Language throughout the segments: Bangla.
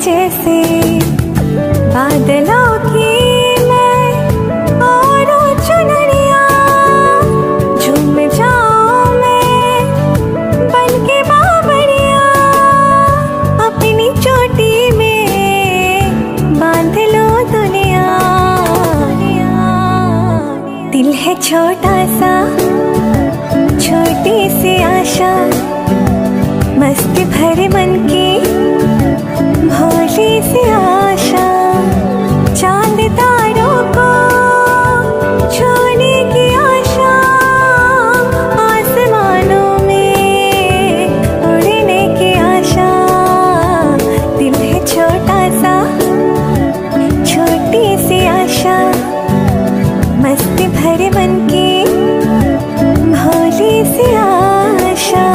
जैसे बादलों की मैं और चुनरिया, झूम जाऊं मैं बन के बाबरिया, अपनी चोटी में बांध लो दुनिया। दिल है छोटा सा, छोटी सी आशा, मस्ती भरे मन की भोली सी आशा, चांद तारों को छूने की आशा, आसमानों में उड़ने की आशा। दिल है छोटा सा, छोटी सी आशा, मस्ती भरे मन की भोली सी आशा।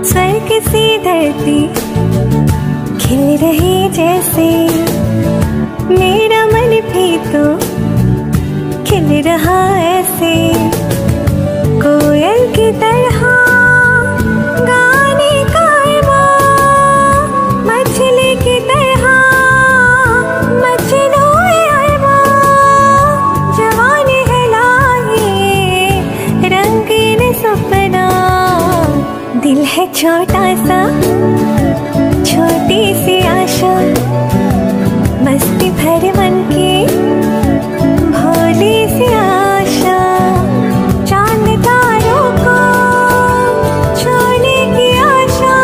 स्वर्ग सी धरती खिल रही जैसे, मेरा मन भी तो खिल रहा ऐसे, कोयल की तरह गाने का अरमान, मछली की तरह मचलोए अरमान, जवानी है लाही रंगीन सपना। दिल है छोटा सा, छोटी सी आशा, मस्ती भरे मन की भोली सी आशा, चांद तारों को छूने की आशा,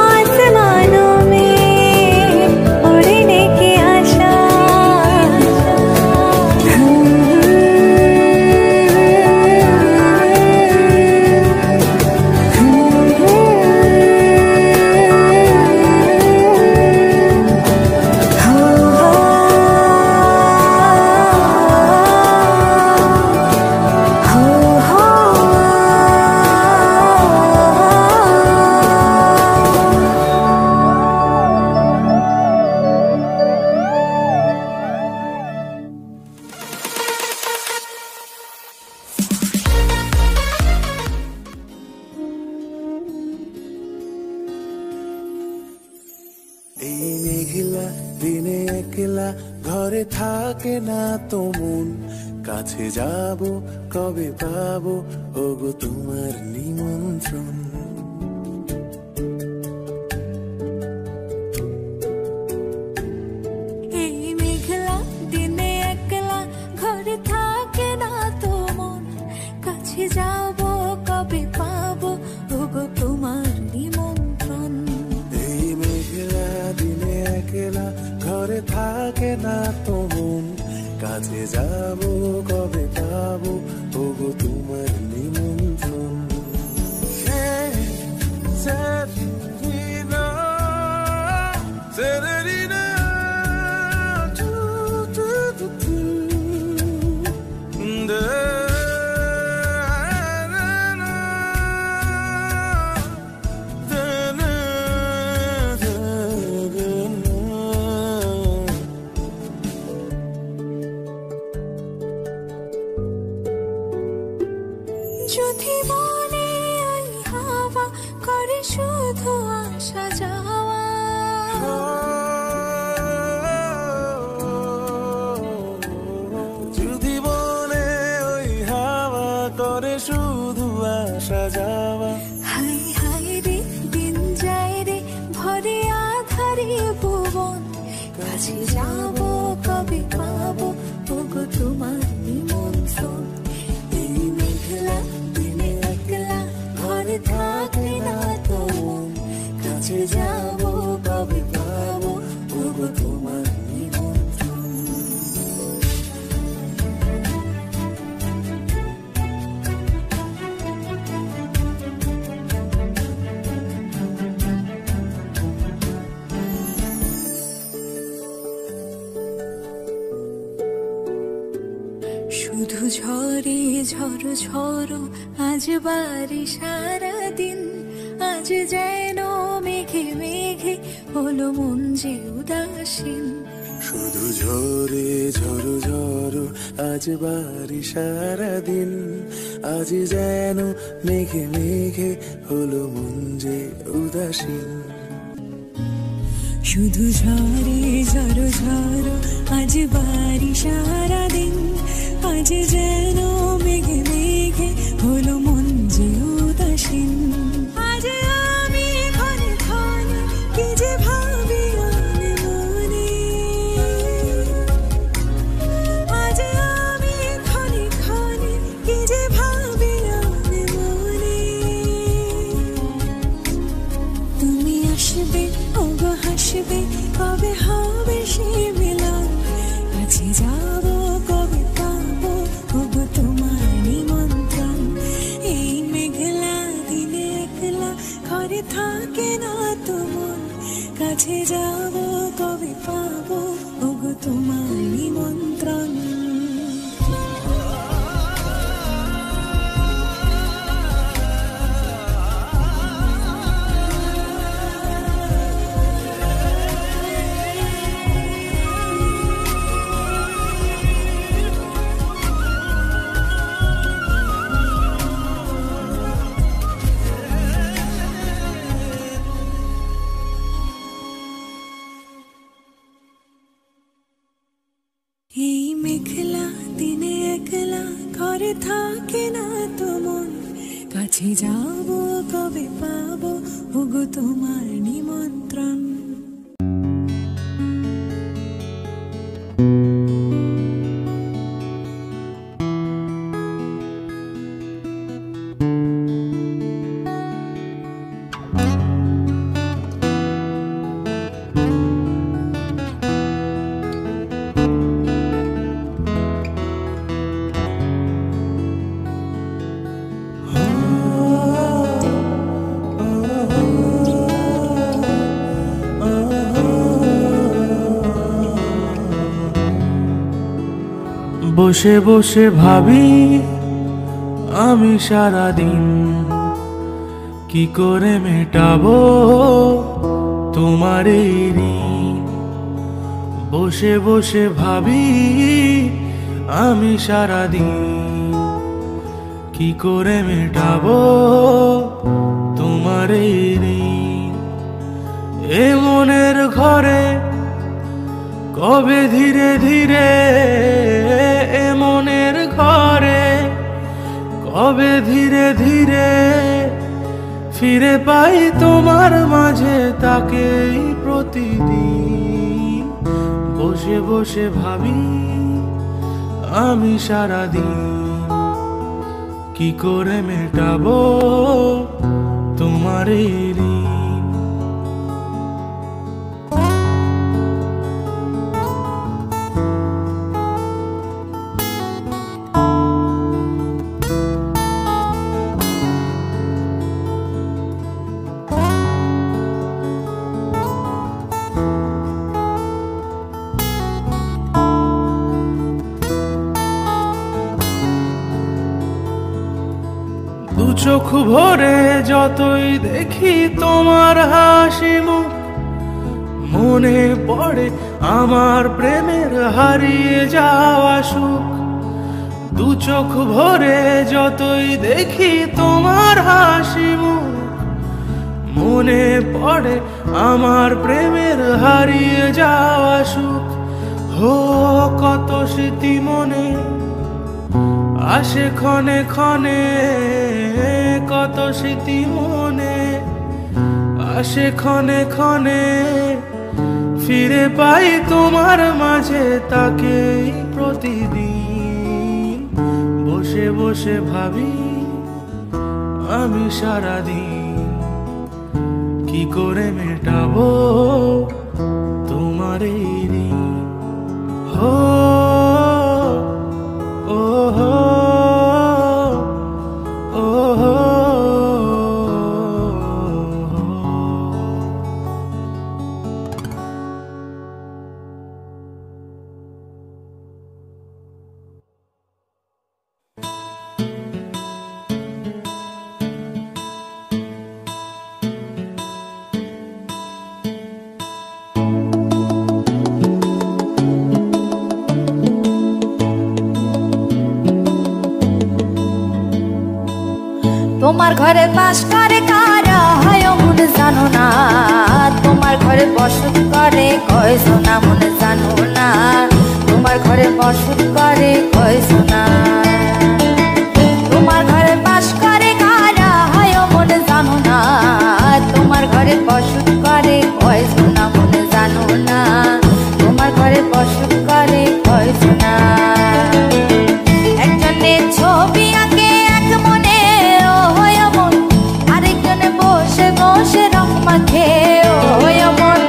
आसमानों में उड़ने की आशा। এই মেঘলা দিনে একলা ঘরে থাকে না তো মন, কাছে যাব কবে পাবো ওগো তোমার নিমন্ত্রণ। এই মেঘলা দিনে একলা ঘরে থাকে না তো মন, কাছে যাব কবে পাবো ওগো তোমার নিমন্ত্রণ। এই মেঘলা দিনে একলা ঘরে থাকে না তো মন, কাছে যাব কবে পাবো ওগো তোমার নিমন্ত্রণ। Serena, Serena, যদি মনে ওই হাওয়া করে শুধু আসা যাওয়া, যদি মনে ওই হাওয়া করে শুধু আসা যাওয়া, হাই হাই রে দিন যায় রে ভরে আধারে ভুবন, কাছে যাব কবে পাবো ওগো তোমার নিমন্ত্রণ। এই মেঘলা দিনে একলা ঘরে থাকে না তো মন, কাছে যাব কবে পাবো ওগো তোমার নিমন্ত্রণ। ঝড়ো ঝড়ো আজ বাড়ি সারাদিন, আজ যেন মেঘে মেঘে হলো মন যে উদাসীন। শুধু ঝরে ঝড়ো ঝড়ো আজ বাড়ি সারাদিন, আজ যেন মেঘে মেঘে হলো মন যে উদাসীন। শুধু ঝরে ঝড়ো ঝড়ো আজ বাড়ি সারাদিন, আজ যেন মেঘে মেঘে হলো মন যে উদাসীন। আজ আমি ক্ষণে ক্ষণে কি যে ভাবি মনে মনে, আজ আমি ক্ষণে ক্ষণে কি যে ভাবি মনে মনে। তুমি আসবে ওগো হাসবে, কবে হবে সে মিলন, কাছে যাব কবে পাবো ওগো তোমার নিমন্ত্রণ। এই মেঘলা দিনে একলা ঘরে থাকে না তো মন, কাছে যাব কবে পাবো ওগো তোমার নিমন্ত্রণ। এই মেঘলা দিনে একলা ঘরে থাকে না তো মন, কাছে যাব কবে পাবো ওগো তোমার নিমন্ত্রণ। বসে বসে ভাবি আমি সারাদিন, কি করে মেটাবো তোমার এই ঋণ। বসে বসে ভাবি আমি সারাদিন, কি করে মেটাবো তোমার এই ঋণ। এ মনের ঘরে কবে ধীরে ধীরে, এ মনের ঘরে কবে ধীরে ধীরে ফিরে পাই তোমার মাঝে তাকেই প্রতিদিন। বসে বসে ভাবি আমি সারাদিন, কি করে মেটাবো তোমার এই ঋণ। দু চোখ ভরে যতই দেখি তোমার হাসি মুখ, মনে পড়ে আমার প্রেমের হারিয়ে যাওয়া সুখ। দু চোখ ভরে যতই দেখি তোমার হাসি মুখ, মনে পড়ে আমার প্রেমের হারিয়ে যাওয়া সুখ। হো কত স্মৃতি মনে আসে ক্ষণে ক্ষণে, কত স্মৃতি মনে আসে ক্ষণে ক্ষণে, ফিরে পাই তোমার মাঝে তাকেই প্রতিদিন। বসে বসে ভাবি আমি সারাদিন, কি করে মেটাবো তোমার এই ঋণ। হো ও হো ও হো। তোমার ঘরে বাস করে কারা হয় মন জানো না, তোমার ঘরে বসত করে কয় সোনা মন জানো না, তোমার ঘরে বসত করে কয় সোনা। তোমার ঘরে বাস করে কারা হয় মন জানো না, তোমার ঘরে বসত করে কয় সোনা মন জানো না, তোমার ঘরে বসত করে কয় সোনা। একজনের ছবি আঁকে এক মনে ও হয় মন, আরেকজনে বসে বসে রং মাখে ও হয় মন।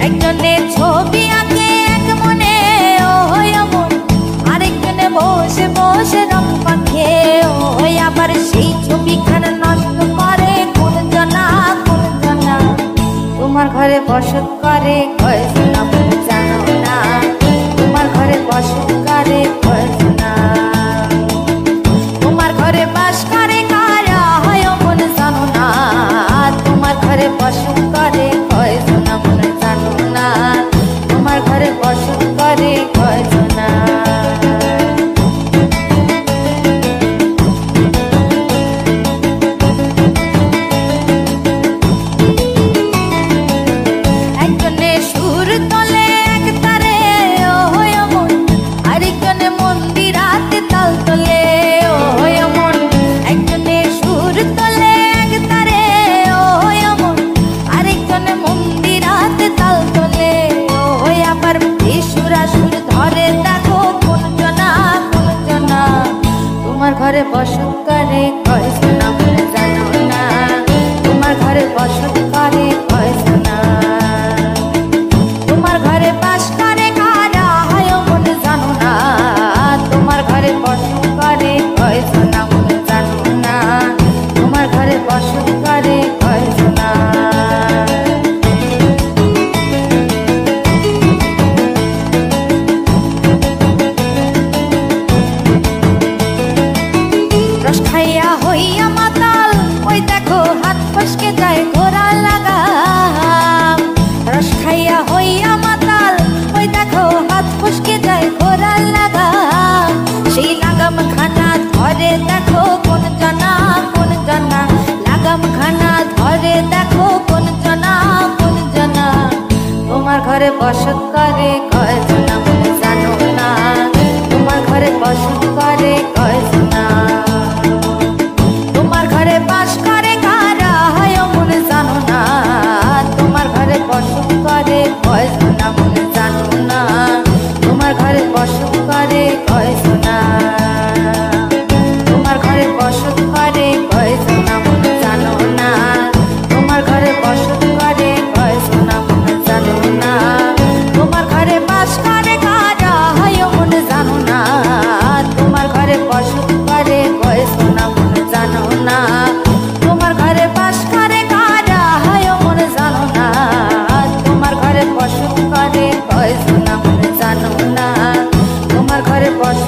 একজনের ছবি আঁকে এক মনে ও হয় মন, আরেকজনে বসে বসে রং মাখে ও হয়। আবার সেই ছবিখানা নষ্ট করে কোন জনা কোন জনা, তোমার ঘরে বসত করে কয় সোনা মন জানো না, তোমার ঘরে বসত করে কয় সোনা। তোমার ঘরে বাস করে কারা হয় মন জানো না, তোমার ঘরে বসত করে কয় সোনা মন জানো না, তোমার ঘরে বসত করে কয় সোনা। একজনে সুর তোলে এক তারে ও হয় মন, আরেকজনে মন্দিরাতে তাল তোলে ও হয় মন। একজনে সুর তোলে এক তারে ও হয় মন, আরেকজনে মন্দিরাতে তাল তোলে ও হয়। আবার সুরা সুর ধরে দেখো কোন জনা কোন জনা, তোমার ঘরে বসত করে কয় সোনা মন জানো না, তোমার ঘরে বসত করে কয় সোনা। তোমার ঘরে বাস করে কারা হয় মন জানো না, তোমার ঘরে বসত করে কয় সোনা মন জানো না, তোমার ঘরে বসত করে কয় সোনা। রস খাইয়া হইয়া মাতাল ওই দেখো হাত ফসকে যায় ঘোড়া লাগাম। রস খাইয়া হইয়া মাতাল ওই দেখো হাত ফসকে যায় ঘোড়া লাগাম। সেই লাগাম খানা ধরে দেখো কোন জনা কোন জনা, লাগাম খানা ধরে দেখো কোন জনা কোন জনা। তোমার ঘরে বসত করে কয় সোনা মন জানো না, তোমার ঘরে বসত করে কয় সোনা। তোমার ঘরে বাস করে কারা হয় মন জানো না, তোমার ঘরে বসত করে কয় সোনা মন জানো না, তোমার ঘরে বসত করে কয় সোনা। তোমার ঘরে বসত করে কয় সোনা মন জানো না, তোমার ঘরে বসত করে কয় সোনা মন জানো না। তোমার ঘরে বাস করে কারা হয় মন জানো না, তোমার ঘরে বসত করে কয় সোনা মন জানো না, তোমার ঘরে বাস করে কারা হয় মন জানো না, তোমার ঘরে বসত করে কয় সোনা মন জানো না, তোমার ঘরে বসত